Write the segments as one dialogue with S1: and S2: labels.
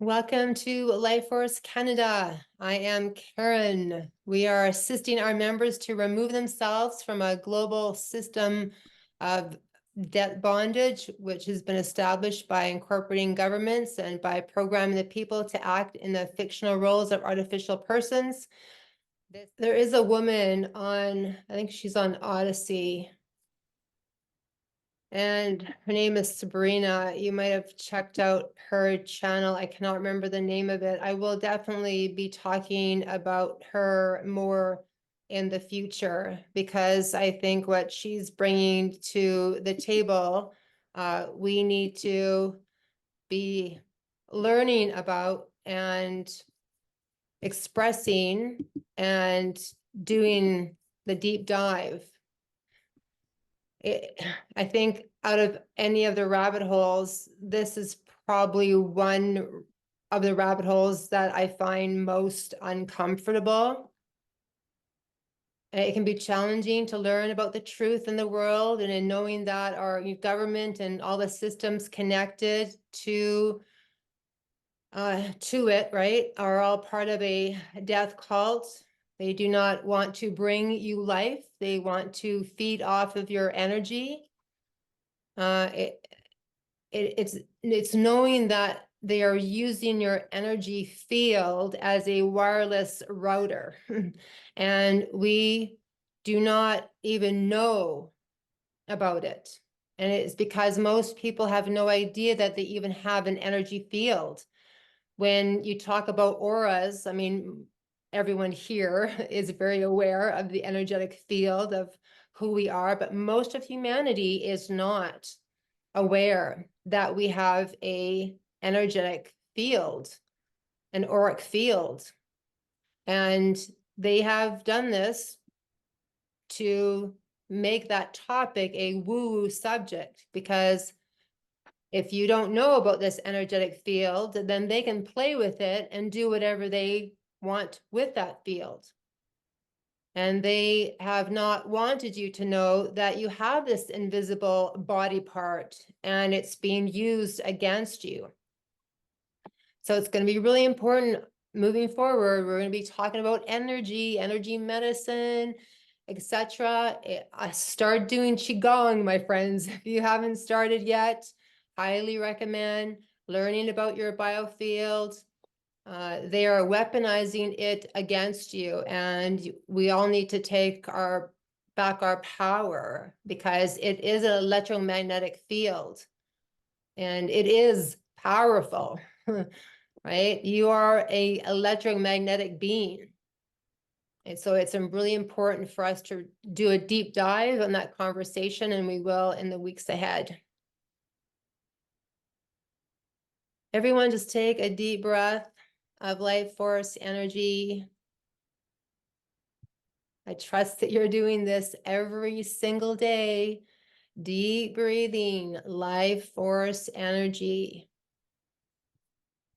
S1: Welcome to LifeForce Canada. I am Karen. We are assisting our members to remove themselves from a global system of debt bondage, which has been established by incorporating governments and by programming the people to act in the fictional roles of artificial persons. There is a woman on, I think she's on Odyssey, and her name is Sabrina. You might have checked out her channel. I cannot remember the name of it. I will definitely be talking about her more in the future because I think what she's bringing to the table, we need to be learning about and expressing and doing the deep dive. I think out of any of the rabbit holes, this is probably one of the rabbit holes that I find most uncomfortable. It can be challenging to learn about the truth in the world, and in knowing that our government and all the systems connected to it, right, are all part of a death cult. They do not want to bring you life. They want to feed off of your energy. It's knowing that they are using your energy field as a wireless router. And we do not even know about it. And it's because most people have no idea that they even have an energy field. When you talk about auras, I mean, everyone here is very aware of the energetic field of who we are, but most of humanity is not aware that we have a energetic field, an auric field. And they have done this to make that topic a woo-woo subject, because if you don't know about this energetic field, then they can play with it and do whatever they want with that field. And they have not wanted you to know that you have this invisible body part and it's being used against you. So it's going to be really important moving forward. We're going to be talking about energy medicine, etc. I start doing Qigong, my friends. If you haven't started yet, highly recommend learning about your biofield. They are weaponizing it against you, and we all need to take back our power, because it is an electromagnetic field and it is powerful. Right? You are a electromagnetic being. And so it's really important for us to do a deep dive on that conversation, and we will in the weeks ahead. Everyone just take a deep breath of life force energy. I trust that you're doing this every single day. Deep breathing, life force energy.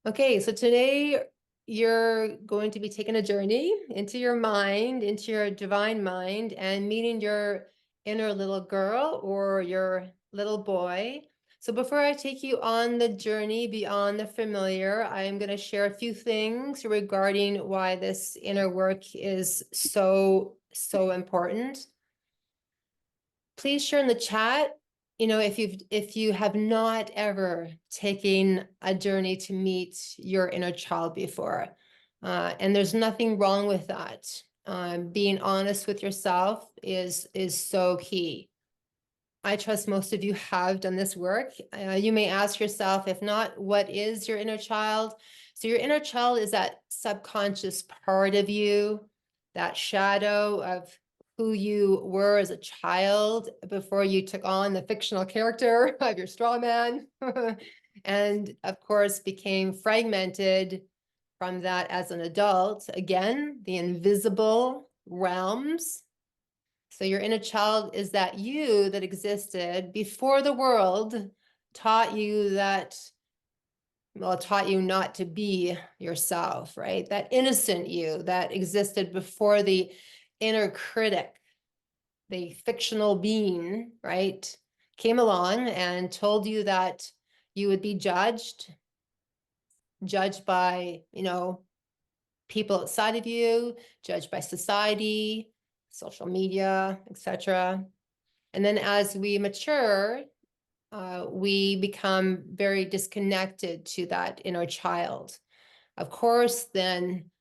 S1: Okay, so today you're going to be taking a journey into your mind, into your divine mind, and meeting your inner little girl or your little boy. So before I take you on the journey beyond the familiar, I'm going to share a few things regarding why this inner work is so important. Please share in the chat, if you have not ever taken a journey to meet your inner child before. And there's nothing wrong with that. Being honest with yourself is so key. I trust most of you have done this work. You may ask yourself, if not, what is your inner child? So your inner child is that subconscious part of you, that shadow of who you were as a child before you took on the fictional character of your straw man. And of course, became fragmented from that as an adult. Again, the invisible realms. So your inner child is that you that existed before the world taught you taught you not to be yourself, right? That innocent you that existed before the inner critic, the fictional being, right, came along and told you that you would be judged, judged by, people outside of you, judged by society, social media, etc. And then as we mature, we become very disconnected to that inner child. Of course, then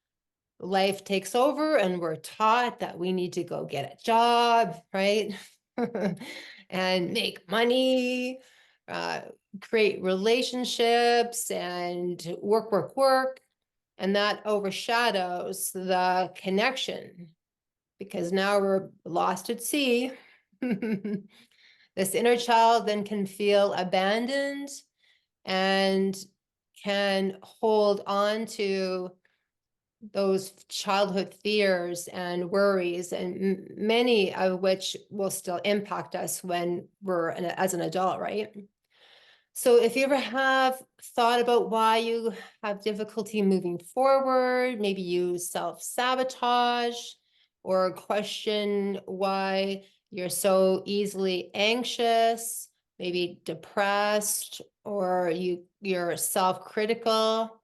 S1: life takes over and we're taught that we need to go get a job, right? And make money, uh, create relationships and work. And that overshadows the connection because now we're lost at sea. This inner child then can feel abandoned and can hold on to those childhood fears and worries, and many of which will still impact us when we're as an adult, right? So if you ever have thought about why you have difficulty moving forward, maybe you self-sabotage or question why you're so easily anxious, maybe depressed, or you're self-critical,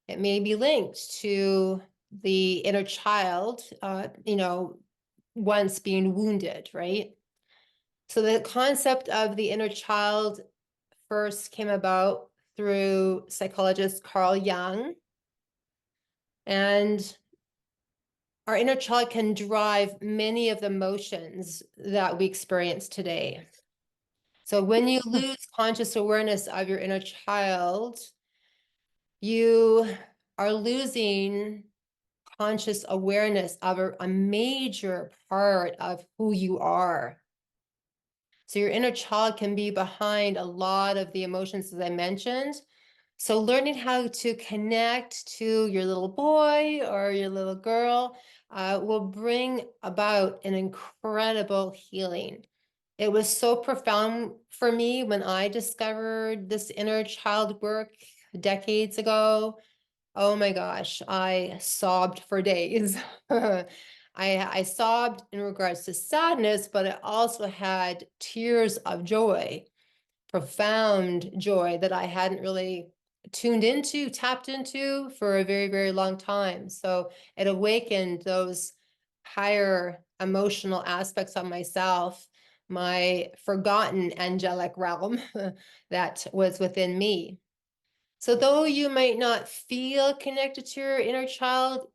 S1: it may be linked to the inner child, once being wounded, right? So the concept of the inner child first came about through psychologist Carl Jung. And our inner child can drive many of the emotions that we experience today. So when you lose conscious awareness of your inner child, you are losing conscious awareness of a major part of who you are. So your inner child can be behind a lot of the emotions that I mentioned. So learning how to connect to your little boy or your little girl will bring about an incredible healing. It was so profound for me when I discovered this inner child work decades ago. Oh my gosh, I sobbed for days. I sobbed in regards to sadness, but I also had tears of joy, profound joy that I hadn't really tapped into for a very, very long time. So it awakened those higher emotional aspects of myself, my forgotten angelic realm that was within me. So though you might not feel connected to your inner child,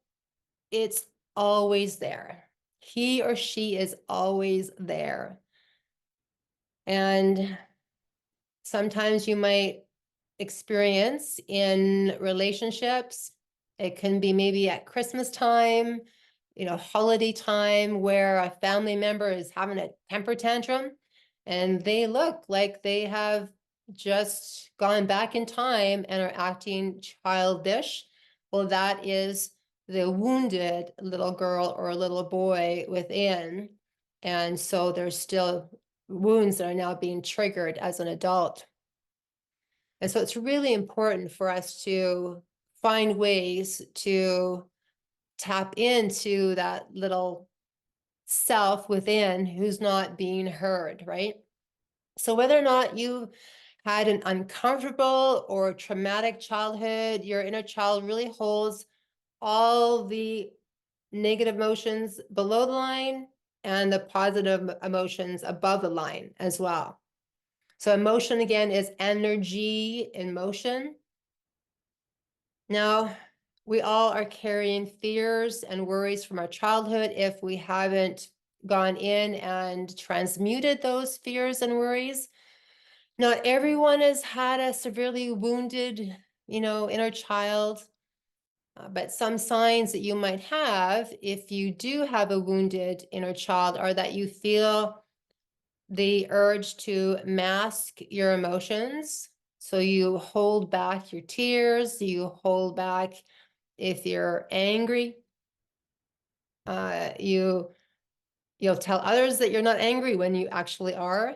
S1: it's always there. He or she is always there. And sometimes you might experience in relationships, it can be maybe at Christmas time, holiday time, where a family member is having a temper tantrum and they look like they have just gone back in time and are acting childish. Well, that is the wounded little girl or little boy within. And so there's still wounds that are now being triggered as an adult. And so it's really important for us to find ways to tap into that little self within who's not being heard, right? So whether or not you had an uncomfortable or traumatic childhood, your inner child really holds all the negative emotions below the line and the positive emotions above the line as well. So emotion, again, is energy in motion. Now, we all are carrying fears and worries from our childhood if we haven't gone in and transmuted those fears and worries. Not everyone has had a severely wounded, inner child, but some signs that you might have if you do have a wounded inner child are that you feel the urge to mask your emotions. So you hold back your tears, you hold back if you're angry. You'll tell others that you're not angry when you actually are.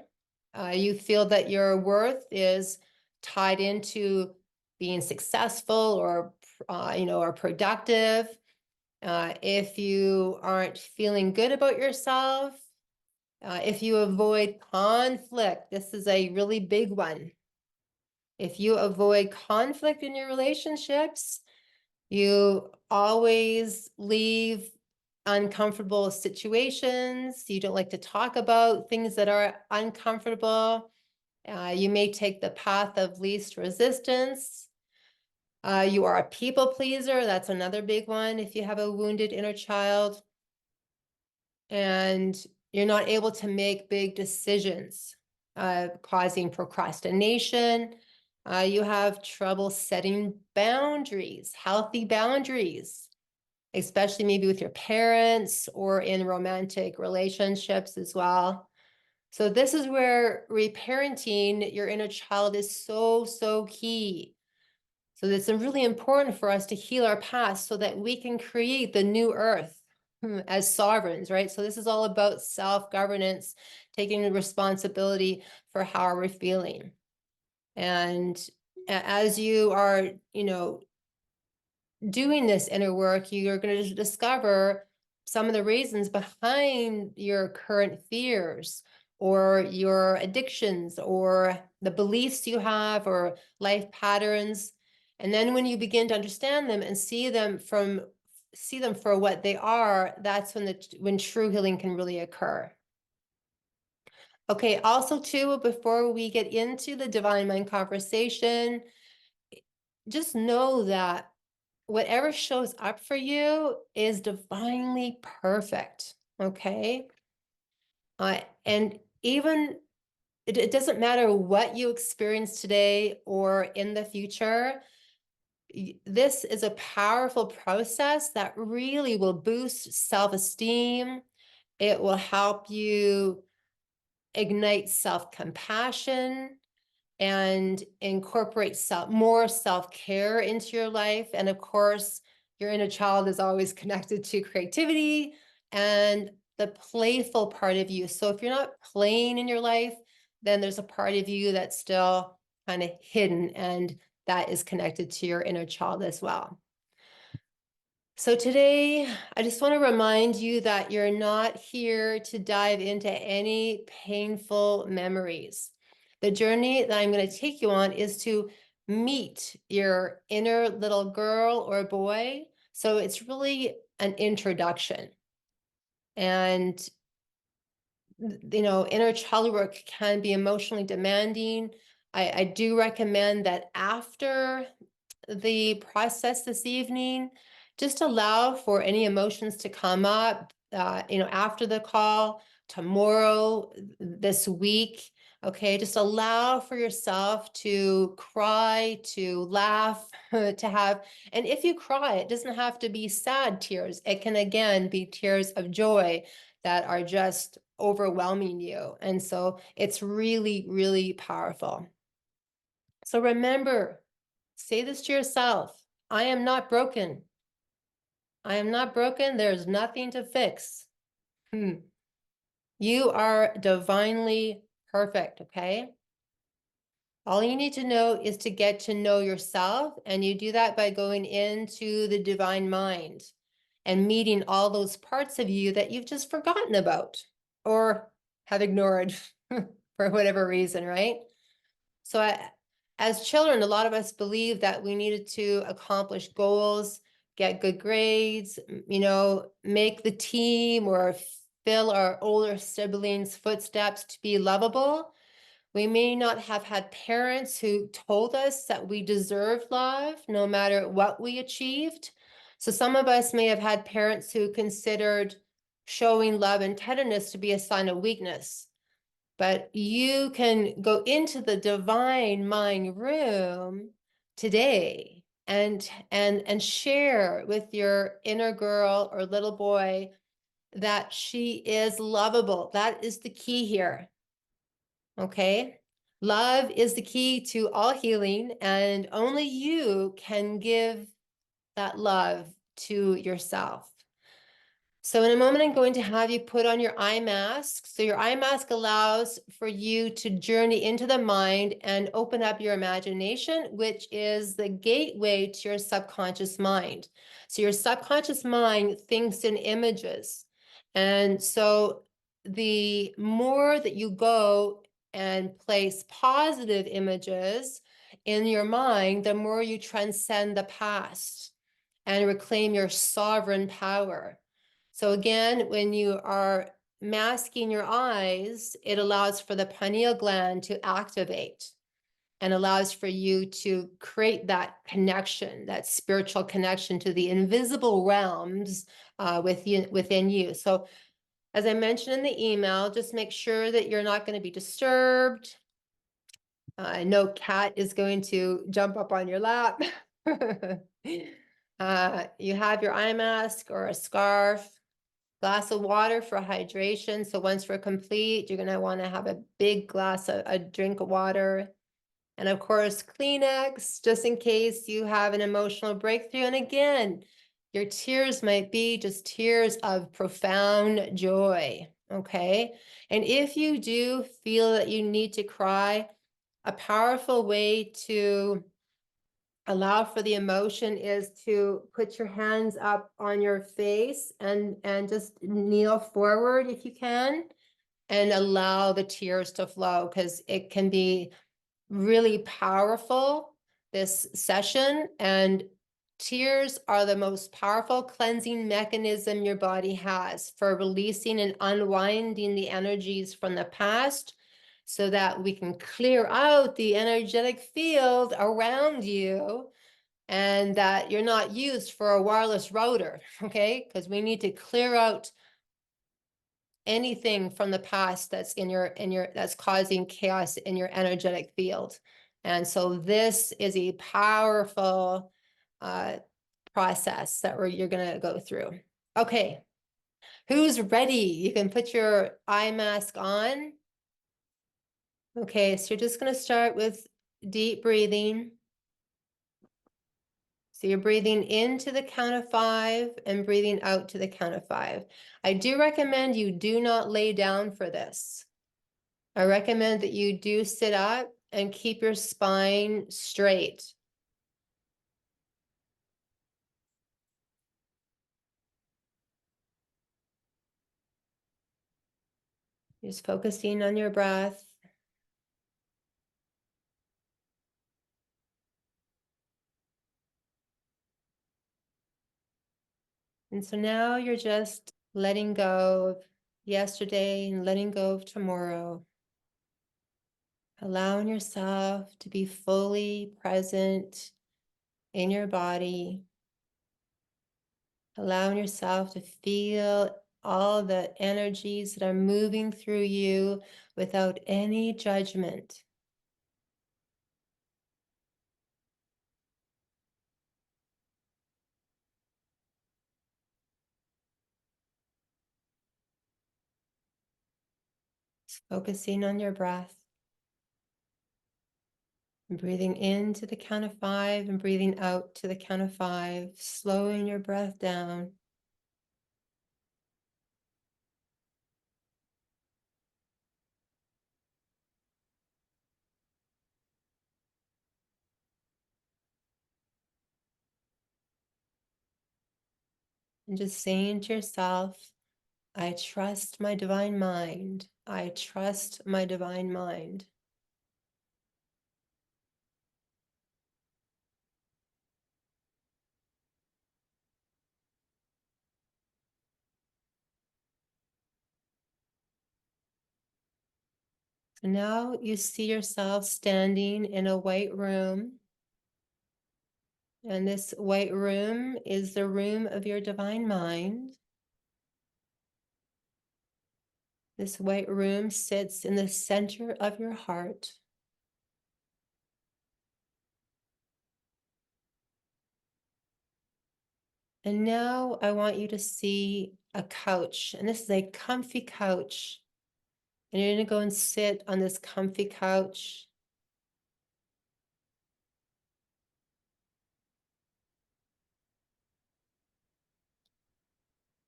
S1: You feel that your worth is tied into being successful or or productive. If you aren't feeling good about yourself, if you avoid conflict, this is a really big one. If you avoid conflict in your relationships, you always leave uncomfortable situations. You don't like to talk about things that are uncomfortable. You may take the path of least resistance. You are a people pleaser. That's another big one if you have a wounded inner child. And you're not able to make big decisions, causing procrastination. You have trouble setting boundaries, healthy boundaries, especially maybe with your parents or in romantic relationships as well. So this is where reparenting your inner child is so, so key. So it's really important for us to heal our past so that we can create the new earth as sovereigns, right? So this is all about self-governance, taking responsibility for how we're feeling. And as you are, doing this inner work, you're going to discover some of the reasons behind your current fears or your addictions or the beliefs you have or life patterns. And then when you begin to understand them and see them for what they are, that's when true healing can really occur. Okay, also too, before we get into the divine mind conversation, just know that whatever shows up for you is divinely perfect, okay? And even it doesn't matter what you experience today or in the future, this is a powerful process that really will boost self-esteem. It will help you ignite self-compassion and incorporate more self-care into your life. And of course, your inner child is always connected to creativity and the playful part of you. So if you're not playing in your life, then there's a part of you that's still kind of hidden, and that is connected to your inner child as well. So today, I just want to remind you that you're not here to dive into any painful memories. The journey that I'm going to take you on is to meet your inner little girl or boy. So it's really an introduction. And, inner child work can be emotionally demanding. I do recommend that after the process this evening, just allow for any emotions to come up, after the call, tomorrow, this week. Okay, just allow for yourself to cry, to laugh, to have, and if you cry, it doesn't have to be sad tears. It can again be tears of joy that are just overwhelming you. And so it's really, really powerful. So remember, say this to yourself. I am not broken. I am not broken. There's nothing to fix. You are divinely perfect, okay? All you need to know is to get to know yourself, and you do that by going into the divine mind and meeting all those parts of you that you've just forgotten about or have ignored for whatever reason, right? So as children, a lot of us believe that we needed to accomplish goals, get good grades, make the team or fill our older siblings' footsteps to be lovable. We may not have had parents who told us that we deserved love no matter what we achieved. So some of us may have had parents who considered showing love and tenderness to be a sign of weakness. But you can go into the divine mind room today and share with your inner girl or little boy that she is lovable. That is the key here. Okay? Love is the key to all healing, and only you can give that love to yourself. So in a moment, I'm going to have you put on your eye mask. So your eye mask allows for you to journey into the mind and open up your imagination, which is the gateway to your subconscious mind. So your subconscious mind thinks in images. And so the more that you go and place positive images in your mind, the more you transcend the past and reclaim your sovereign power. So again, when you are masking your eyes, it allows for the pineal gland to activate and allows for you to create that connection, that spiritual connection to the invisible realms within you. So as I mentioned in the email, just make sure that you're not going to be disturbed. No cat is going to jump up on your lap. You have your eye mask or a scarf, glass of water for hydration. So once we're complete, you're going to want to have a big glass of a drink of water. And of course, Kleenex, just in case you have an emotional breakthrough. And again, your tears might be just tears of profound joy, okay? And if you do feel that you need to cry, a powerful way to allow for the emotion is to put your hands up on your face and just kneel forward if you can, and allow the tears to flow, because it can be really powerful, this session. And tears are the most powerful cleansing mechanism your body has for releasing and unwinding the energies from the past, so that we can clear out the energetic field around you, and that you're not used for a wireless router, okay? Because we need to clear out anything from the past that's in your that's causing chaos in your energetic field. And so this is a powerful process that you're going to go through. Okay, who's ready? You can put your eye mask on. Okay, so you're just going to start with deep breathing. So you're breathing into the count of 5 and breathing out to the count of 5. I do recommend you do not lay down for this. I recommend that you do sit up and keep your spine straight. Just focusing on your breath. And so now you're just letting go of yesterday and letting go of tomorrow. Allowing yourself to be fully present in your body. Allowing yourself to feel all the energies that are moving through you without any judgment. Just focusing on your breath. Breathing in to the count of 5 and breathing out to the count of 5, slowing your breath down. And just saying to yourself, I trust my divine mind. I trust my divine mind. So now you see yourself standing in a white room. And this white room is the room of your divine mind. This white room sits in the center of your heart. And now I want you to see a couch, and this is a comfy couch. And you're going to go and sit on this comfy couch.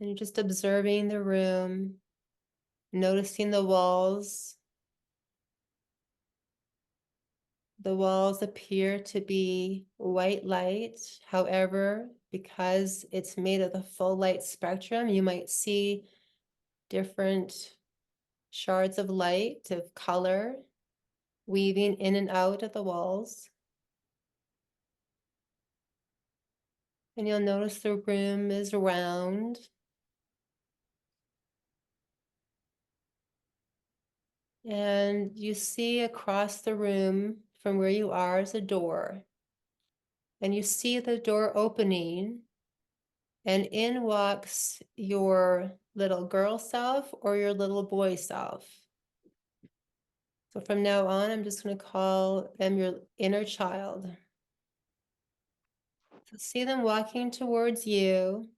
S1: And you're just observing the room, noticing the walls. The walls appear to be white light. However, because it's made of the full light spectrum, you might see different shards of light, of color, weaving in and out of the walls. And you'll notice the room is round. And you see across the room from where you are is a door. And you see the door opening, and in walks your little girl self or your little boy self. So from now on, I'm just going to call them your inner child. So see them walking towards you,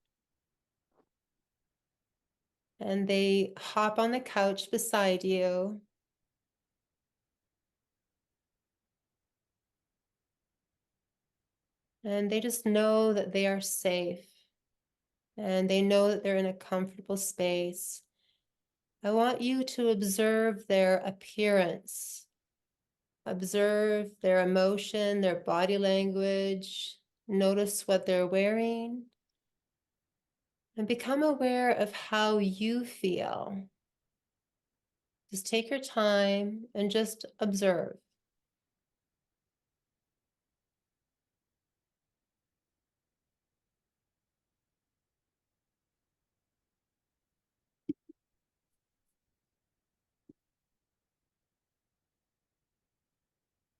S1: and they hop on the couch beside you. And they just know that they are safe, and they know that they're in a comfortable space. I want you to observe their appearance, observe their emotion, their body language, notice what they're wearing, and become aware of how you feel. Just take your time and just observe.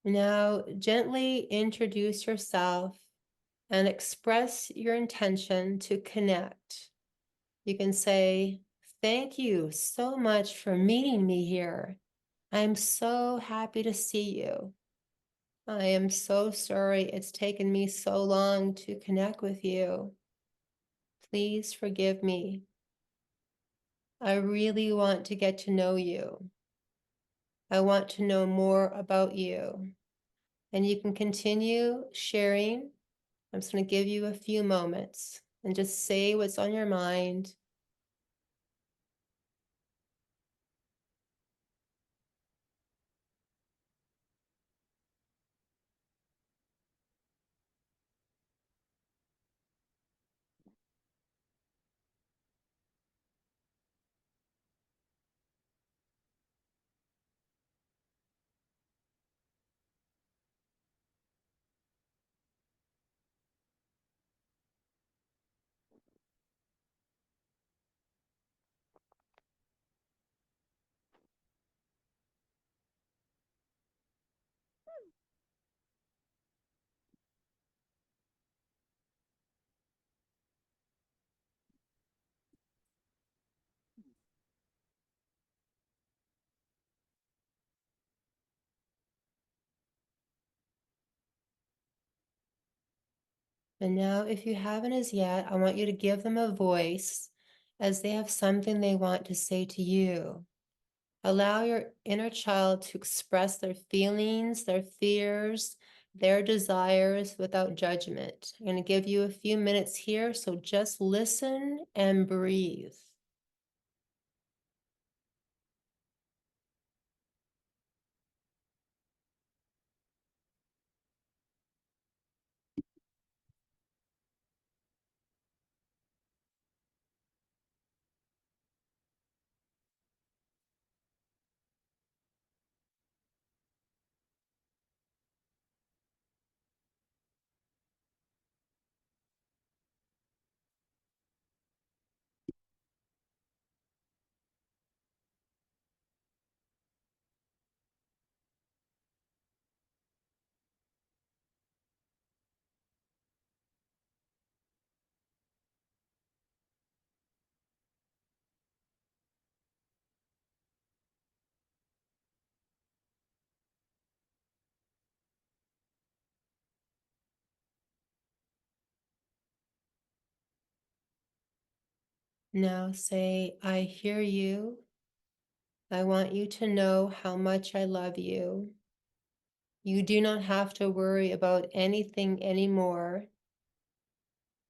S1: Now, gently introduce yourself and express your intention to connect. You can say, "Thank you so much for meeting me here. I'm so happy to see you. I am so sorry it's taken me so long to connect with you. Please forgive me. I really want to get to know you. I want to know more about you." And you can continue sharing. I'm just going to give you a few moments and just say what's on your mind. And now, if you haven't as yet, I want you to give them a voice as they have something they want to say to you. Allow your inner child to express their feelings, their fears, their desires without judgment. I'm going to give you a few minutes here, so just listen and breathe. Now say, "I hear you. I want you to know how much I love you. You do not have to worry about anything anymore.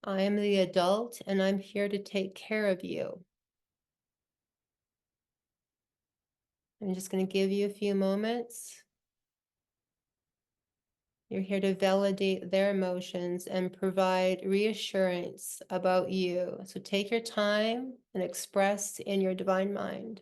S1: I am the adult and I'm here to take care of you." I'm just going to give you a few moments. You're here to validate their emotions and provide reassurance about you. So take your time and express in your divine mind.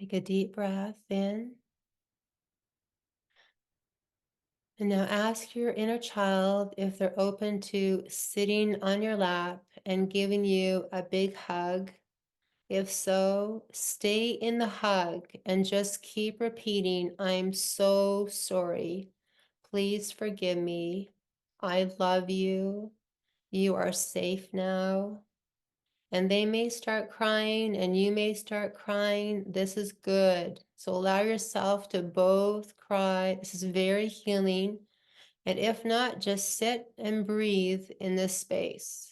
S1: Take a deep breath in. And now ask your inner child if they're open to sitting on your lap and giving you a big hug. If so, stay in the hug and just keep repeating, I'm so sorry. Please forgive me. I love you. You are safe now. And they may start crying and you may start crying. This is good. So allow yourself to both cry. This is very healing. And if not, just sit and breathe in this space.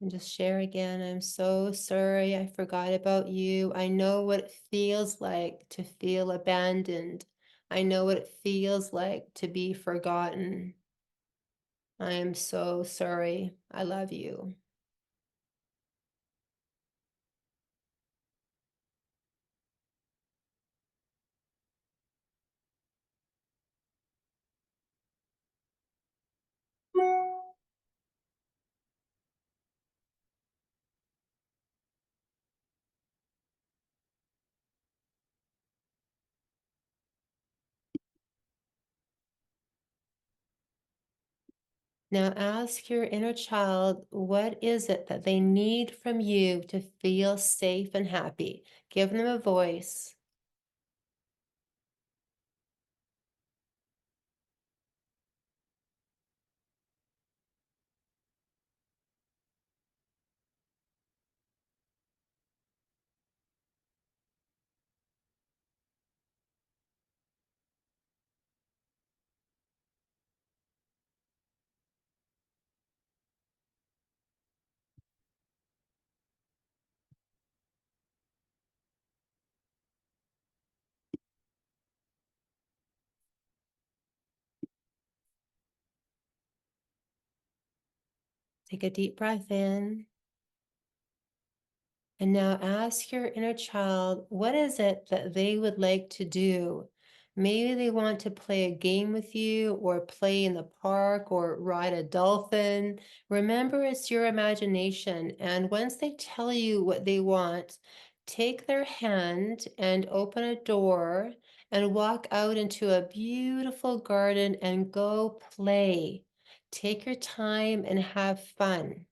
S1: And just share again. I'm so sorry. I forgot about you. I know what it feels like to feel abandoned. I know what it feels like to be forgotten. I am so sorry. I love you. Now ask your inner child, what is it that they need from you to feel safe and happy? Give them a voice. Take a deep breath in. And now ask your inner child, what is it that they would like to do? Maybe they want to play a game with you or play in the park or ride a dolphin. Remember, it's your imagination. And once they tell you what they want, take their hand and open a door and walk out into a beautiful garden and go play. Take your time and have fun.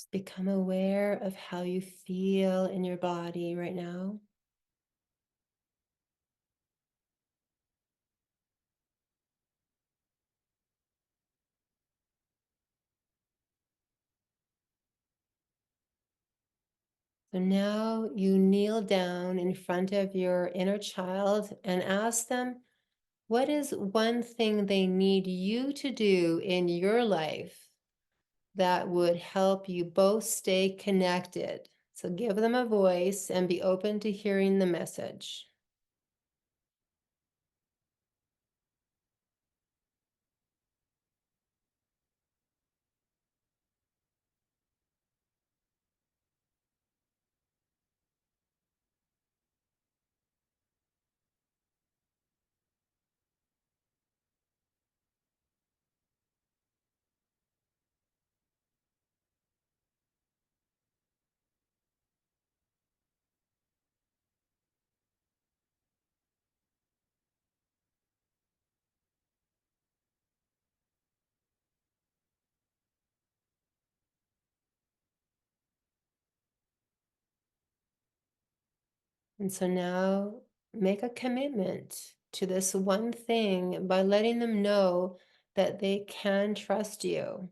S1: Just become aware of how you feel in your body right now. So now you kneel down in front of your inner child and ask them, what is one thing they need you to do in your life that would help you both stay connected? So give them a voice and be open to hearing the message. And so now make a commitment to this one thing by letting them know that they can trust you.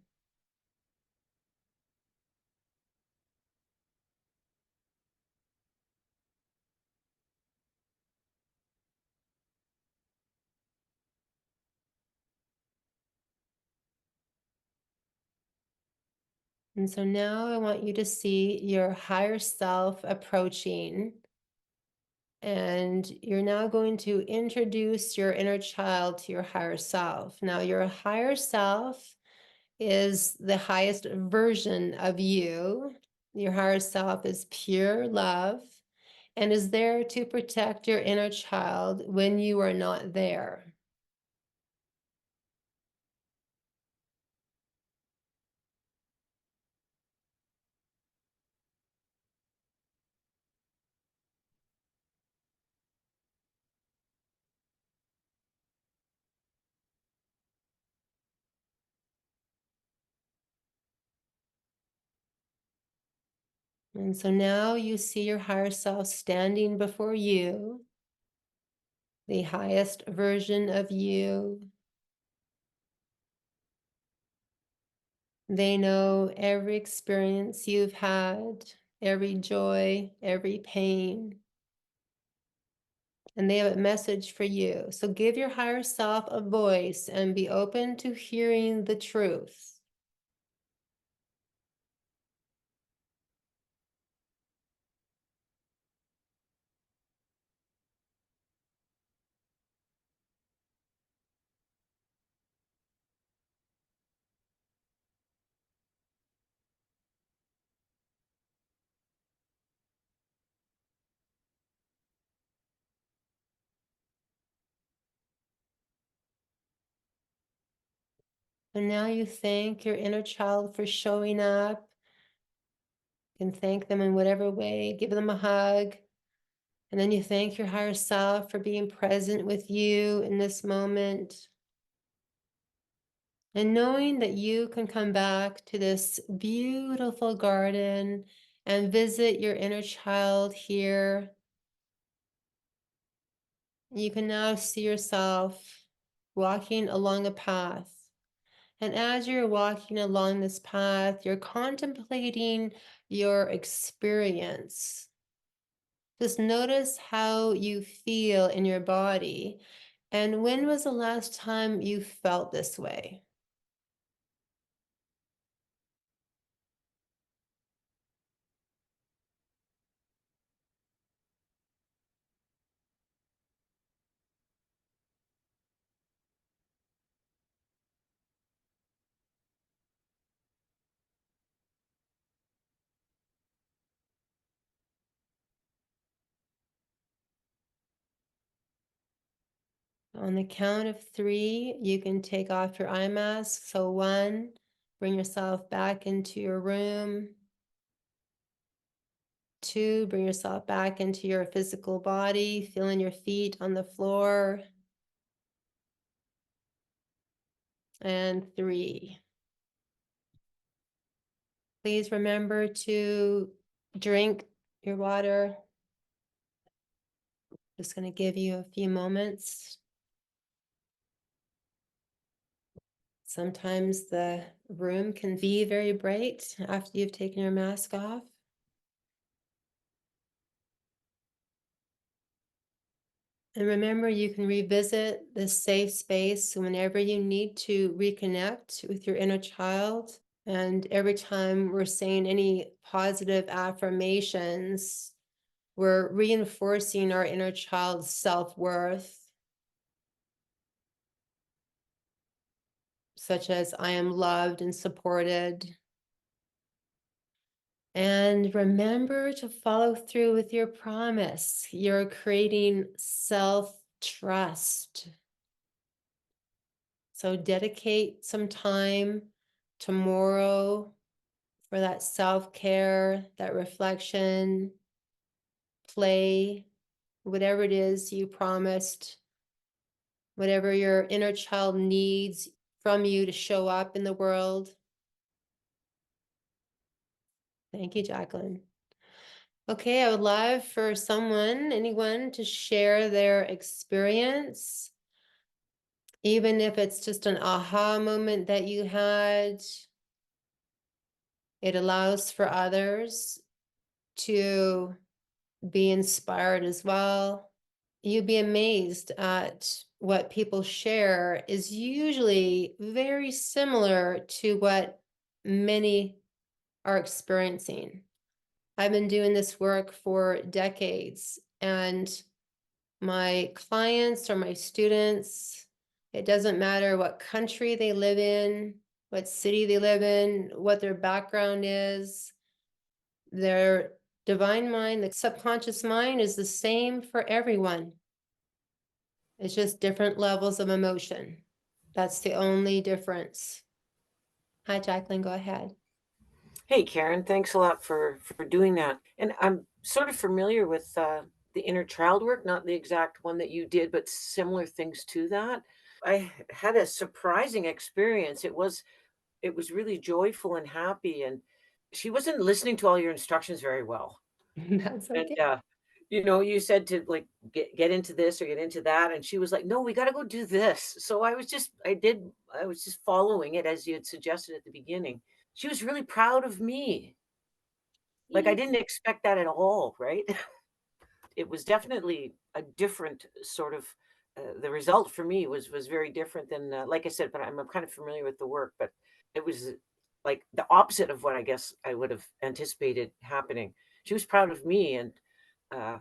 S1: And so now I want you to see your higher self approaching. And you're now going to introduce your inner child to your higher self. Now, your higher self is the highest version of you. Your higher self is pure love and is there to protect your inner child when you are not there. And so now you see your higher self standing before you, the highest version of you. They know every experience you've had, every joy, every pain, and they have a message for you. So give your higher self a voice and be open to hearing the truth. And now you thank your inner child for showing up. You can thank them in whatever way, give them a hug. And then you thank your higher self for being present with you in this moment. And knowing that you can come back to this beautiful garden and visit your inner child here. You can now see yourself walking along a path. And as you're walking along this path, you're contemplating your experience. Just notice how you feel in your body. And when was the last time you felt this way? On the count of three, you can take off your eye mask. So 1, bring yourself back into your room. 2, bring yourself back into your physical body, feeling your feet on the floor. And 3. Please remember to drink your water. Just going to give you a few moments. Sometimes the room can be very bright after you've taken your mask off. And remember, you can revisit this safe space whenever you need to reconnect with your inner child. And every time we're saying any positive affirmations, we're reinforcing our inner child's self-worth, such as I am loved and supported. And remember to follow through with your promise. You're creating self-trust. So dedicate some time tomorrow for that self-care, that reflection, play, whatever it is you promised, whatever your inner child needs from you to show up in the world. Thank you, Jacqueline. Okay, I would love for anyone to share their experience, even if it's just an aha moment that you had. It allows for others to be inspired as well. You'd be amazed at what people share is usually very similar to what many are experiencing. I've been doing this work for decades, and my clients or my students, it doesn't matter what country they live in, what city they live in, what their background is, their divine mind, the subconscious mind is the same for everyone. It's just different levels of emotion. That's the only difference. Hi, Jacqueline, go ahead.
S2: Hey, Karen, thanks a lot for doing that. And I'm sort of familiar with the inner child work, not the exact one that you did, but similar things to that. I had a surprising experience. It was really joyful and happy, and she wasn't listening to all your instructions very well.
S1: That's
S2: And
S1: okay.
S2: you said to like get into this or get into that, and she was like, "No, we got to go do this." So I was just following it as you had suggested at the beginning. She was really proud of me. Like, I didn't expect that at all, right? It was definitely a different sort of the result for me was very different than, like I said, but I'm kind of familiar with the work, but it was like the opposite of what I guess I would have anticipated happening. She was proud of me, and uh,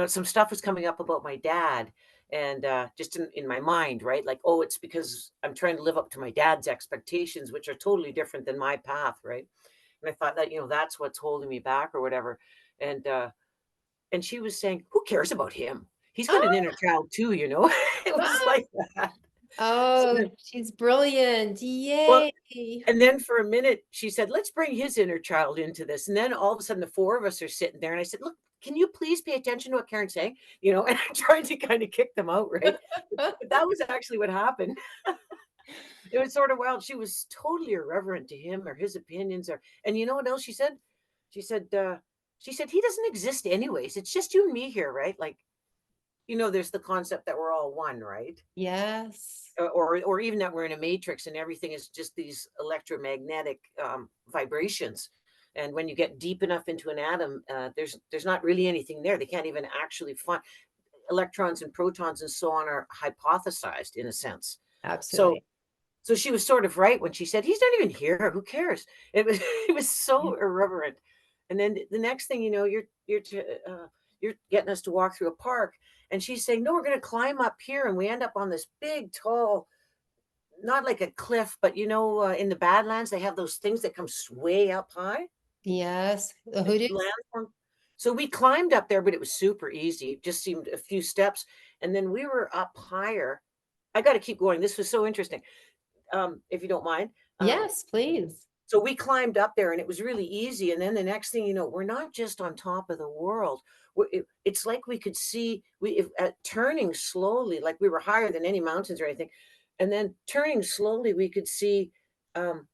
S2: some stuff was coming up about my dad, and just in my mind, right? Like, oh, it's because I'm trying to live up to my dad's expectations, which are totally different than my path, right? And I thought that, that's what's holding me back or whatever. And and she was saying, "Who cares about him? He's got an
S1: Oh,
S2: inner child too, you know?" It was
S1: ah!
S2: like that. So
S1: Oh,
S2: then,
S1: she's brilliant.
S2: well,
S1: Yay.
S2: and then for a minute she said, "Let's bring his inner child into this." And then all of a sudden the four of us are sitting there and I said, "Look, can you please pay attention to what Karen's saying?" And I'm trying to kind of kick them out, right? But that was actually what happened. It was sort of wild. She was totally irreverent to him or his opinions or and you know what else she said? She said, "He doesn't exist anyways. It's just you and me here, right?" Like, there's the concept that we're all one, right?
S1: Yes,
S2: Or even that we're in a matrix and everything is just these electromagnetic vibrations. And when you get deep enough into an atom, there's not really anything there. They can't even actually find electrons and protons and so on are hypothesized in a sense. So
S1: absolutely.
S2: so she was sort of right when she said, "He's not even here. Who cares?" It was it was so irreverent. And then the next thing you know, you're getting us to walk through a park, and she's saying, "No, we're going to climb up here," and we end up on this big, tall, not like a cliff, but in the Badlands they have those things that come way up high,
S1: Yes, the
S2: like
S1: hoodoos.
S2: landform. So we climbed up there, but it was super easy. It just seemed a few steps, and then we were up higher. I got to keep going. This was so interesting. If you don't mind. Um,
S1: Yes, please.
S2: So we climbed up there and it was really easy. And then the next thing you know, we're not just on top of the world. It's like we could see turning slowly, like we were higher than any mountains or anything. And then turning slowly, we could see. Um,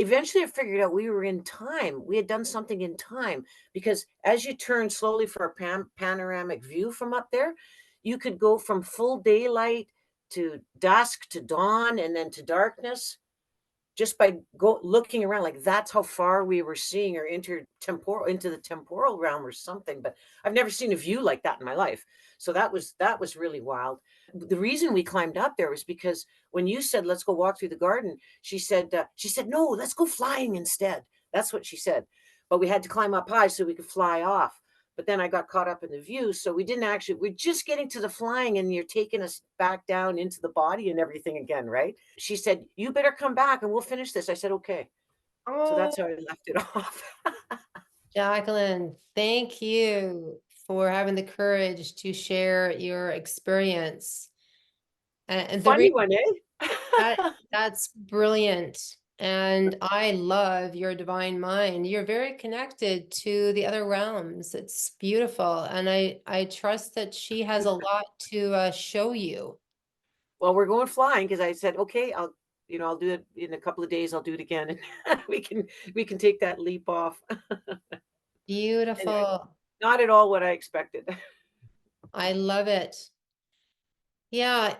S2: Eventually, I figured out we were in time. We had done something in time because as you turn slowly for a panoramic view from up there, you could go from full daylight to dusk to dawn and then to darkness just by go looking around, like, that's how far we were seeing or into the temporal realm or something, but I've never seen a view like that in my life. So that was really wild. The reason we climbed up there was because when you said, "Let's go walk through the garden," she said, "No, let's go flying instead." That's what she said. But we had to climb up high so we could fly off. But then I got caught up in the view, so we didn't actually we're just getting to the flying, and you're taking us back down into the body and everything again, right? She said, "You better come back and we'll finish this." I said, "Okay." So
S1: Oh,
S2: that's how I left it off.
S1: Jacqueline, thank you for having the courage to share your experience. And the
S2: Funny
S1: reason
S2: one,
S1: that
S2: eh?
S1: that's brilliant. And I love your divine mind. You're very connected to the other realms. It's beautiful. And I trust that she has a lot to show you.
S2: Well, we're going flying because I said, "Okay, I'll do it in a couple of days, I'll do it again, and we can take that leap off." Anyway,
S1: Beautiful.
S2: not at all what I expected.
S1: I love it. Yeah,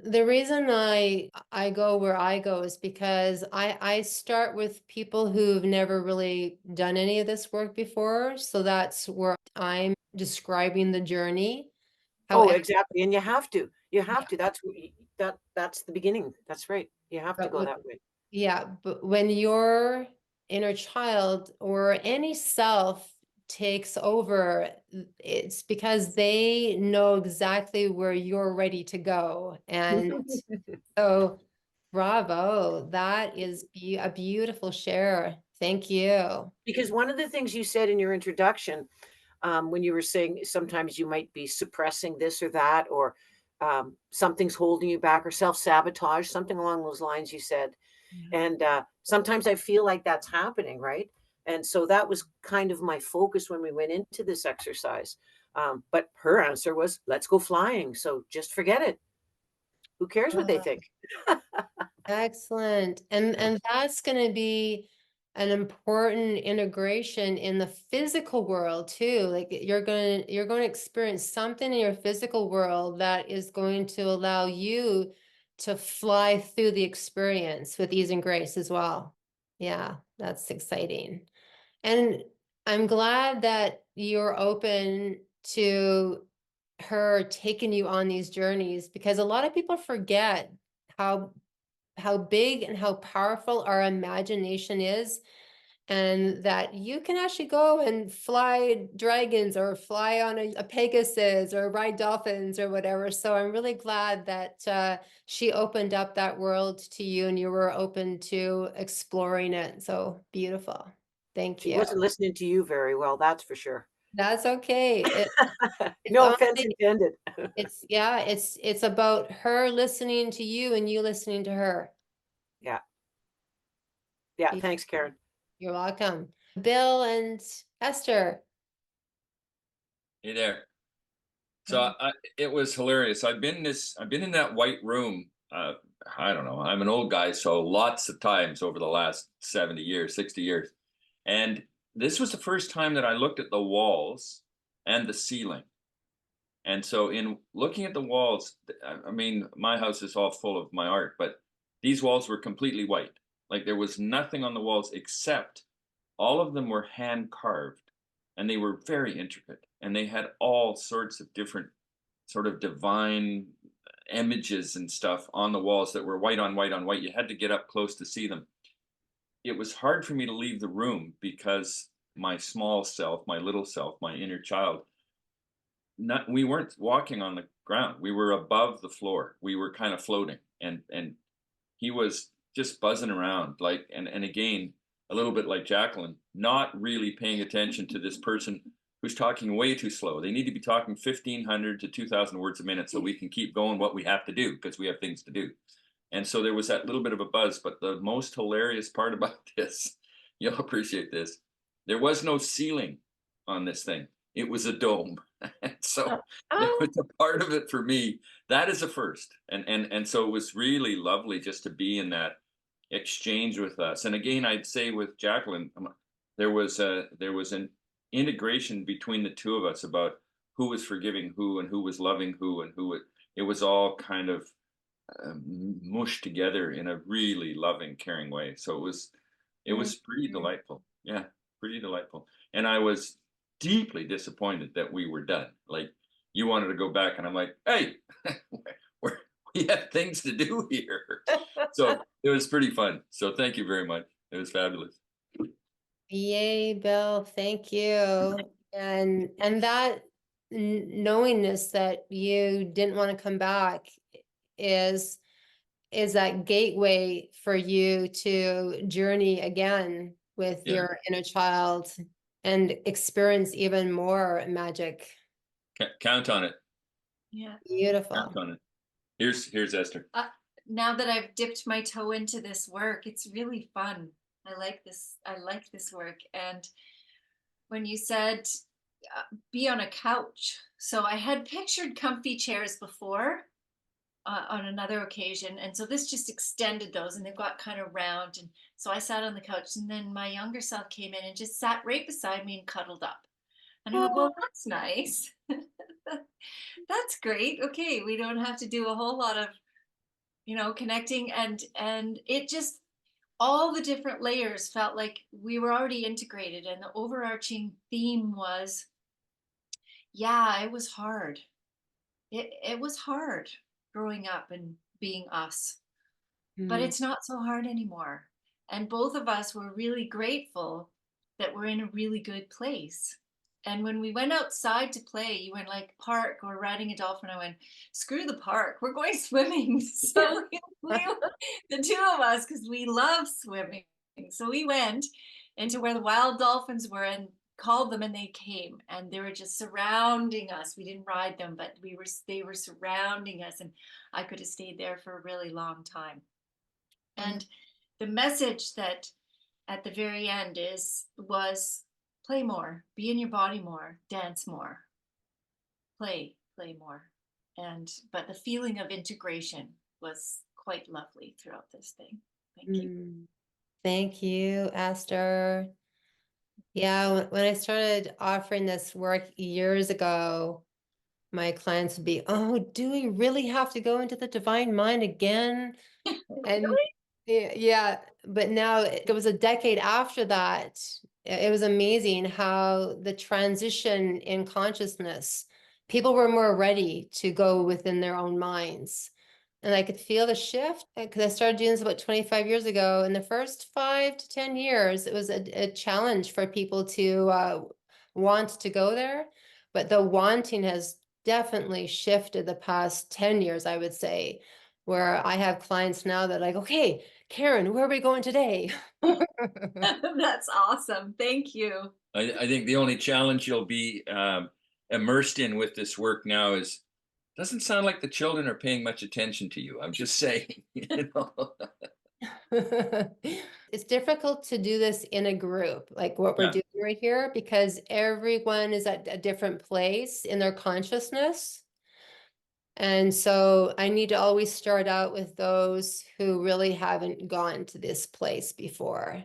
S1: the reason I go where I go is because I start with people who've never really done any of this work before, so that's where I'm describing the journey.
S2: Oh,
S1: However,
S2: exactly, and you have to. You have
S1: yeah,
S2: to. That's what that's the beginning. That's right. You have to
S1: but
S2: go that way.
S1: yeah, but when your inner child or any self takes over, it's because they know exactly where you're ready to go. And so, bravo. That is a beautiful share. Thank you.
S2: Because one of the things you said in your introduction, when you were saying sometimes you might be suppressing this or that, or something's holding you back, or self-sabotage, something along those lines you said.
S1: Yeah.
S2: And sometimes I feel like that's happening, right? And so that was kind of my focus when we went into this exercise. But her answer was, "Let's go flying." So just forget it. Who cares what they
S1: Uh,
S2: think?
S1: Excellent. And that's going to be an important integration in the physical world too. Like you're going to experience something in your physical world that is going to allow you to fly through the experience with ease and grace as well. Yeah, that's exciting. And I'm glad that you're open to her taking you on these journeys because a lot of people forget how big and how powerful our imagination is, and that you can actually go and fly dragons or fly on a Pegasus or ride dolphins or whatever. So I'm really glad that she opened up that world to you and you were open to exploring it. So beautiful. Thank
S2: She
S1: you.
S2: wasn't listening to you very well, that's for sure.
S1: That's okay. It's
S2: No offense
S1: honestly,
S2: intended.
S1: yeah, it's about her listening to you and you listening to her.
S2: Yeah. Yeah. Thanks, Karen.
S1: You're welcome. Bill and Esther.
S3: Hey there. So
S1: Hey.
S3: it was hilarious. I've been in that white room. I don't know. I'm an old guy, so lots of times over the last 70 years, 60 years. And this was the first time that I looked at the walls and the ceiling. And so in looking at the walls, I mean, my house is all full of my art, but these walls were completely white. Like there was nothing on the walls except all of them were hand carved and they were very intricate and they had all sorts of different sort of divine images and stuff on the walls that were white on white on white. You had to get up close to see them. It was hard for me to leave the room because my small self, my little self, my inner child, not we weren't walking on the ground. We were above the floor. We were kind of floating and he was just buzzing around like and again a little bit like Jacqueline, not really paying attention to this person who's talking way too slow. They need to be talking 1,500 to 2,000 words a minute so we can keep going what we have to do because we have things to do. And so there was that little bit of a buzz, but the most hilarious part about this, you'll appreciate this, there was no ceiling on this thing. It was a dome. And so there
S1: Oh,
S3: was a part of it for me that is a first. And so it was really lovely just to be in that exchange with us. And again, I'd say with Jacqueline, there was an integration between the two of us about who was forgiving who and who was loving who and it was all kind of mushed together in a really loving, caring way. So it was pretty
S1: Mhm.
S3: delightful. Yeah, pretty delightful. And I was deeply disappointed that we were done. Like you wanted to go back, and I'm like, hey, we're, we have things to do here. So it was pretty fun. So thank you very much. It was fabulous.
S1: Yay, Bill, thank you. And that knowingness that you didn't want to come back is that gateway for you to journey again with
S3: Yeah,
S1: your inner child and experience even more magic.
S3: count on it.
S4: Yeah.
S3: Count
S1: Beautiful.
S3: on it. Here's Esther.
S4: Now that I've dipped my toe into this work, it's really fun. I like this. I like this work. And when you said be on a couch, so I had pictured comfy chairs before on another occasion, and so this just extended those, and they've got kind of round. And so I sat on the couch, and then my younger self came in and just sat right beside me and cuddled up. And I went, well, that's nice. That's great. Okay, we don't have to do a whole lot of connecting, and it just, all the different layers felt like we were already integrated, and the overarching theme was, yeah, it was hard. It was hard growing up and being us, but
S1: Mm.
S4: it's not so hard anymore. And both of us were really grateful that we're in a really good place. And when we went outside to play, you went like park or riding a dolphin. I went, screw the park, we're going swimming. So the two of us, because we love swimming. So we went into where the wild dolphins were and called them, and they came, and they were just surrounding us. We didn't ride them, but they were surrounding us, and I could have stayed there for a really long time. And the message that at the very end was play more, be in your body more, dance more, play more. And but the feeling of integration was quite lovely throughout this thing. Thank you.
S1: Thank you, Esther. Yeah, when I started offering this work years ago, my clients would be, oh, do we really have to go into the divine mind again? And yeah, but now it was a decade after that. It was amazing how the transition in consciousness, people were more ready to go within their own minds. And I could feel the shift because I started doing this about 25 years ago. In the first 5 to 10 years, it was a challenge for people to want to go there. But the wanting has definitely shifted the past 10 years, I would say, where I have clients now that are like, okay, Karen, where are we going today?
S4: That's awesome. Thank you.
S3: I think the only challenge you'll be immersed in with this work now is doesn't sound like the children are paying much attention to you. I'm just saying, you know.
S1: It's difficult to do this in a group, like what we're
S3: Yeah,
S1: doing right here, because everyone is at a different place in their consciousness. And so I need to always start out with those who really haven't gone to this place before.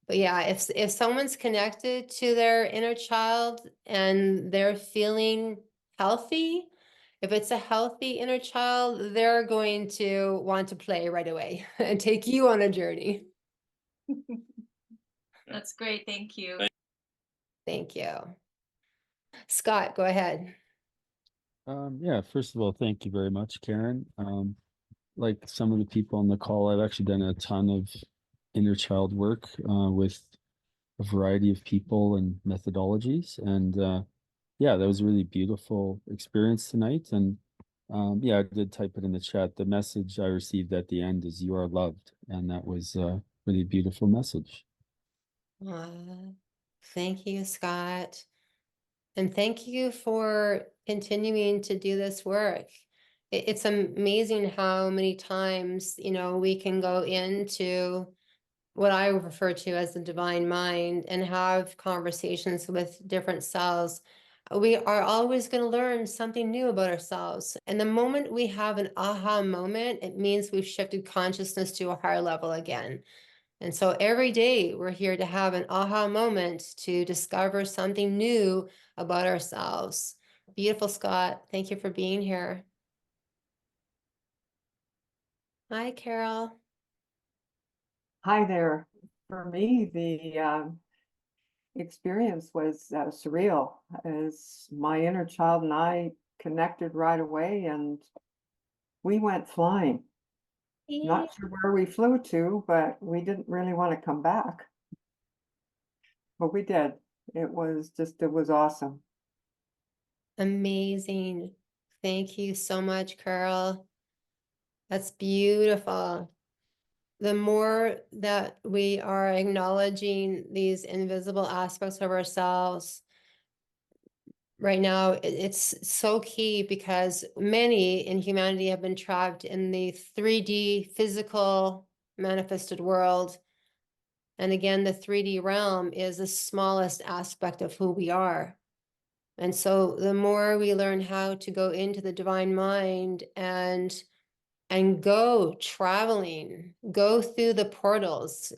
S1: But yeah, if someone's connected to their inner child and they're feeling healthy, if it's a healthy inner child, they're going to want to play right away and take you on a journey.
S4: That's great. Thank you.
S1: Thank you. Scott, go ahead.
S5: Yeah, first of all, thank you very much, Karen. Like some of the people on the call, I've actually done a ton of inner child work with a variety of people and methodologies. And yeah, that was a really beautiful experience tonight. And yeah, I did type it in the chat. The message I received at the end is "You are loved," and that was a really beautiful message.
S1: Thank you, Scott. And thank you for continuing to do this work. It's amazing how many times, we can go into what I refer to as the divine mind and have conversations with different selves. We are always going to learn something new about ourselves. And the moment we have an aha moment, it means we've shifted consciousness to a higher level again. And so every day we're here to have an aha moment to discover something new about ourselves. Beautiful, Scott. Thank you for being here. Hi, Carol.
S6: Hi there. For me, the experience was surreal, as my inner child and I connected right away, and we went flying. Not sure where we flew to, but we didn't really want to come back. But we did. It was awesome.
S1: Amazing. Thank you so much, Carol. That's beautiful. The more that we are acknowledging these invisible aspects of ourselves, right now, it's so key because many in humanity have been trapped in the 3D physical manifested world. And again, the 3D realm is the smallest aspect of who we are. And so the more we learn how to go into the divine mind and go traveling, go through the portals.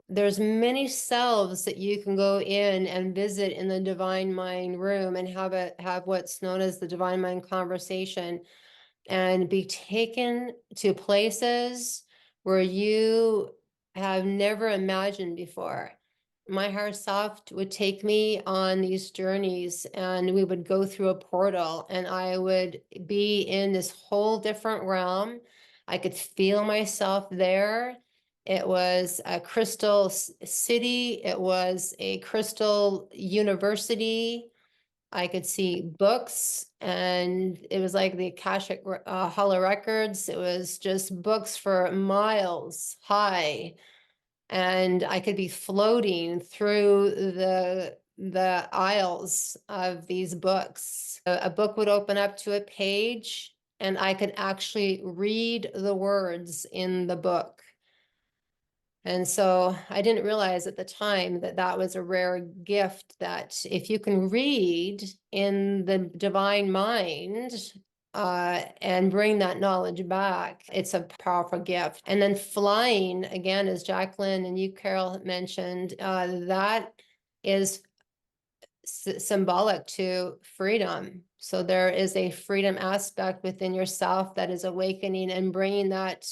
S1: There's many selves that you can go in and visit in the divine mind room and have what's known as the divine mind conversation, and be taken to places where you have never imagined before. My heart soft would take me on these journeys, and we would go through a portal, and I would be in this whole different realm. I could feel myself there. It was a crystal city. It was a crystal university. I could see books, and it was like the Akashic Hall of Records. It was just books for miles high, and I could be floating through the aisles of these books. A book would open up to a page, and I could actually read the words in the book. And so I didn't realize at the time that that was a rare gift, that if you can read in the divine mind and bring that knowledge back, it's a powerful gift. And then flying, again, as Jacqueline and you, Carol, mentioned, that is symbolic to freedom. So there is a freedom aspect within yourself that is awakening and bringing that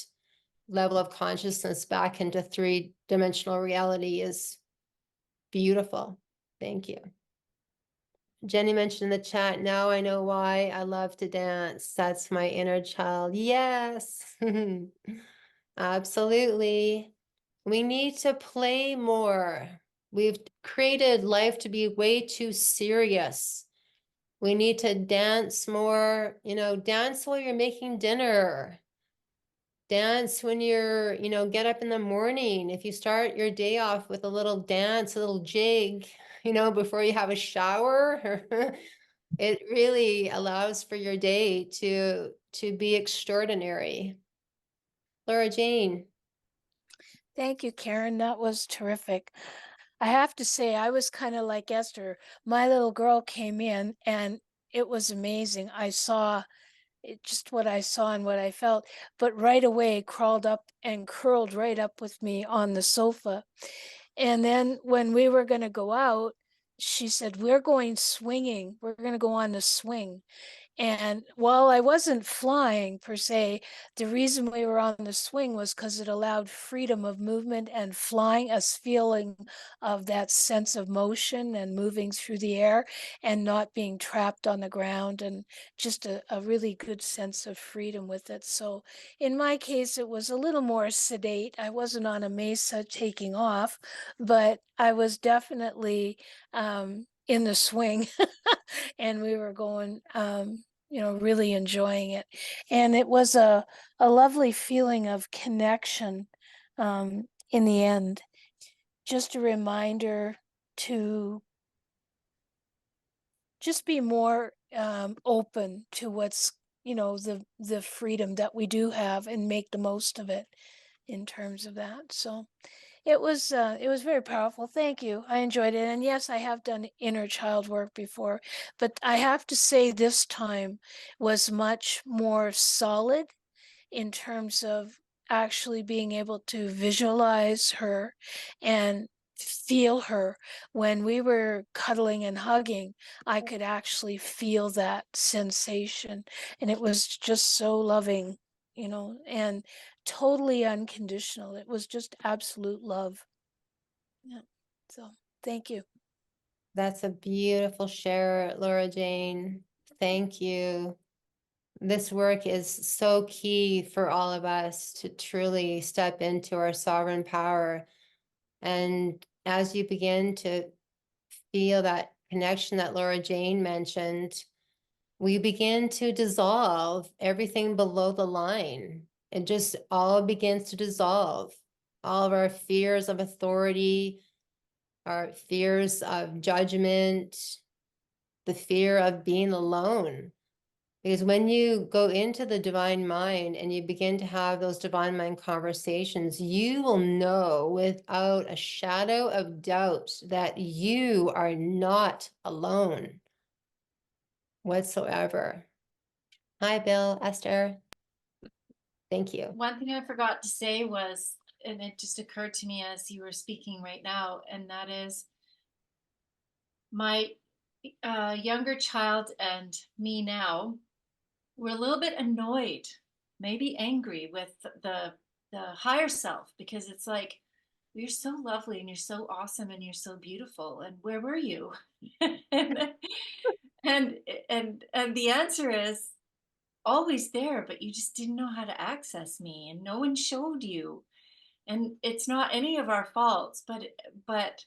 S1: level of consciousness back into three-dimensional reality is beautiful. Thank you. Jenny mentioned in the chat, now I know why I love to dance. That's my inner child. Yes, absolutely. We need to play more. We've created life to be way too serious. We need to dance more, dance while you're making dinner. Dance when you're, get up in the morning. If you start your day off with a little dance, a little jig, before you have a shower, it really allows for your day to be extraordinary. Laura Jane.
S7: Thank you, Karen. That was terrific. I have to say, I was kind of like Esther. My little girl came in and it was amazing. I saw just what I saw and what I felt, but right away crawled up and curled right up with me on the sofa. And then when we were going to go out, she said, we're going swinging. We're going to go on the swing. And while I wasn't flying per se, the reason we were on the swing was because it allowed freedom of movement and flying, us feeling of that sense of motion and moving through the air and not being trapped on the ground, and just a really good sense of freedom with it. So in my case, it was a little more sedate. I wasn't on a mesa taking off, but I was definitely in the swing and we were going, really enjoying it. And it was a lovely feeling of connection in the end. Just a reminder to just be more open to what's, the freedom that we do have, and make the most of it in terms of that. So it was very powerful. Thank you. I enjoyed it. And yes, I have done inner child work before, but I have to say this time was much more solid in terms of actually being able to visualize her and feel her. When we were cuddling and hugging, I could actually feel that sensation, and it was just so loving, and totally unconditional. It was just absolute love. Yeah. So thank you.
S1: That's a beautiful share, Laura Jane. Thank you. This work is so key for all of us to truly step into our sovereign power. And as you begin to feel that connection that Laura Jane mentioned, we begin to dissolve everything below the line. It just all begins to dissolve. All of our fears of authority, our fears of judgment, the fear of being alone. Because when you go into the divine mind and you begin to have those divine mind conversations, you will know without a shadow of doubt that you are not alone whatsoever. Hi, Bill, Esther. Thank you.
S4: One thing I forgot to say was, and it just occurred to me as you were speaking right now, and that is my younger child and me now, we're a little bit annoyed, maybe angry with the higher self, because it's like, you're so lovely and you're so awesome and you're so beautiful, and where were you? and, and the answer is always there, but you just didn't know how to access me, and no one showed you. And it's not any of our faults, but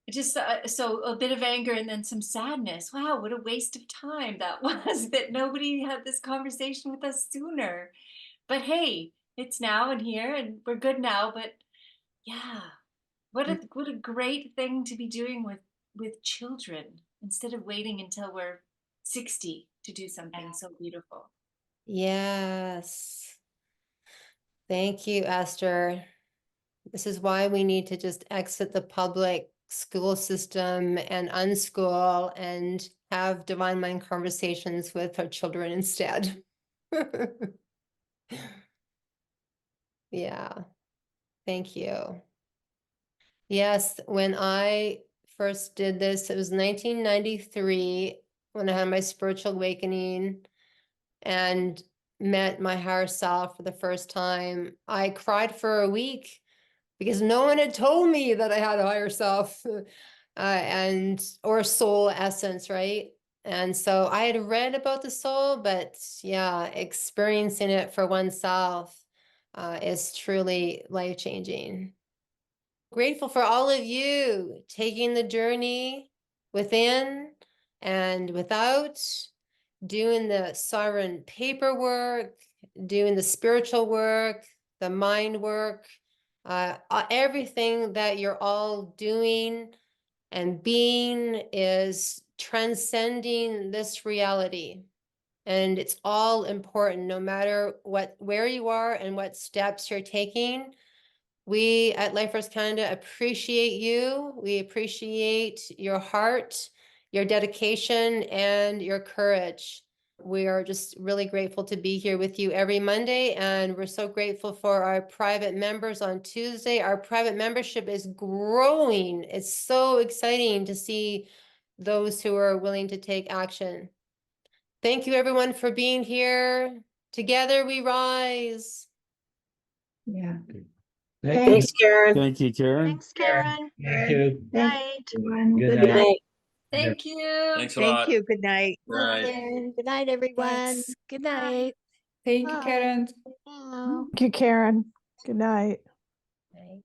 S4: just so a bit of anger and then some sadness. Wow, what a waste of time that was, that nobody had this conversation with us sooner. But hey, it's now and here, and we're good now. But yeah, what a great thing to be doing with children, instead of waiting until we're 60 to do something so beautiful.
S1: Yes. Thank you, Esther. This is why we need to just exit the public school system and unschool and have divine mind conversations with our children instead. Yeah, thank you. Yes, when I first did this, it was 1993 when I had my spiritual awakening and met my higher self for the first time. I cried for a week because no one had told me that I had a higher self and or soul essence, right? And so I had read about the soul, but yeah, experiencing it for oneself is truly life-changing. Grateful for all of you taking the journey within and without, doing the sovereign paperwork, doing the spiritual work, the mind work, everything that you're all doing and being is transcending this reality. And it's all important, no matter where you are and what steps you're taking. We at LifeForce Canada appreciate you. We appreciate your heart, your dedication, and your courage. We are just really grateful to be here with you every Monday, and we're so grateful for our private members on Tuesday. Our private membership is growing. It's so exciting to see those who are willing to take action. Thank you, everyone, for being here. Together we rise.
S8: Yeah.
S2: Thanks, Karen.
S5: Thank you, Karen.
S9: Thanks, Karen.
S8: Thank you.
S9: Night.
S8: Everyone.
S6: Good
S2: Good
S6: night.
S2: night.
S4: Thank you.
S3: Thanks a
S9: Thank
S3: lot.
S9: you. Good night.
S3: Good night.
S9: Good night, everyone.
S7: Thanks. Good night.
S6: Thank you,
S9: Bye.
S6: Karen.
S9: Ciao.
S10: Thank you, Karen. Good night.
S1: Right.